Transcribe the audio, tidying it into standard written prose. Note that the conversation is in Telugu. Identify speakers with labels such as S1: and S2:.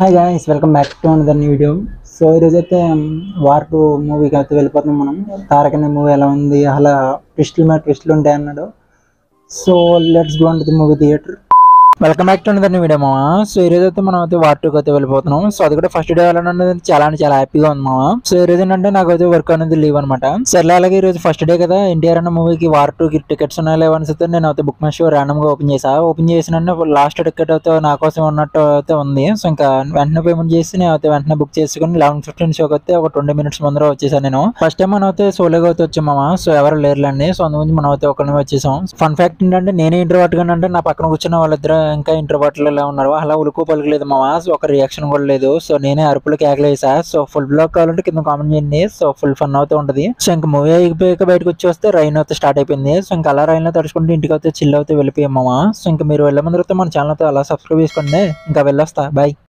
S1: Hi guys, welcome back to another new video. So ఈరోజైతే వార్ 2 మూవీకి అయితే వెళ్ళిపోతున్నాం మనం. తారక్ అనే మూవీ ఎలా ఉంది, అలా ట్విస్టులు మీద ట్విస్టులు ఉంటాయి అన్నాడు. So let's go to the movie theatre. Welcome back to another new video మామా. సో ఈరోజు అయితే మనం అయితే వార్ 2 అయితే వెళ్ళిపోతున్నాం. సో అది కూడా ఫస్ట్ డే వెళ్ళాలని చాలా అంటే చాలా హ్యాపీగా ఉంది మామా. సో ఈ రోజు ఏంటంటే నాకు అయితే వర్క్ అనేది లీవ్ అనమాట. సరే అలాగే ఈ రోజు ఫస్ట్ డే కదా, ఎన్టీఆర్ అన్న మూవీకి వార్ 2 కి టికెట్స్ ఉన్నాయి లేవని అయితే నేను అయితే బుక్ మై షో ర్యాండమ్ గా ఓపెన్ చేసిన లాస్ట్ టికెట్ అయితే నా కోసం ఉన్నట్టు అయితే ఉంది. సో ఇంకా వెంటనే పేమెంట్ చేసి నేను అయితే వెంటనే బుక్ చేసుకుని 11:15 షోకి అయితే ఒక 20 మినిట్స్ ముందర వచ్చేసాను నేను. ఫస్ట్ టైం మనం అయితే సోలోగా అయితే వచ్చాం మామా. సో ఎవరు లేరులేండి. సో అందుగురించి మనం అయితే ఒకరిని వచ్చేసాం. ఫన్ ఫ్యాక్ట్ ఏంటంటే నేనే ఇంట్రోవర్ట్ గా అంటే నా పక్కన కూర్చున్న వాళ్ళిద్దరు ఇంకా ఇంట్రోవర్ట్ లో ఉన్నారు. అలా ఉలుకు పలుకులేదు మామా. సో ఒక రియాక్షన్ కూడా లేదు. సో నేనే అరుపులు కేకలేసా. సో ఫుల్ బ్లాక్ కావాలంటే కింద కామెంట్ చేయండి. సో ఫుల్ ఫన్ అవుతూ ఉంటది. సో ఇంకా మూవీ అయిపోయాక బయటకు వచ్చి వస్తే రైన్ అయితే స్టార్ట్ అయిపోయింది. సో ఇంకా అలా రైన్ లో తడుచుకుంటే ఇంటికి అయితే చిల్ అయితే వెళ్ళిపోయాం మామా. సో ఇంకా మీరు వెళ్ళే ముందు మన ఛానల్ అయితే అలా సబ్స్క్రైబ్ చేసుకోండి. ఇంకా వెళ్ళొస్తా, బాయ్.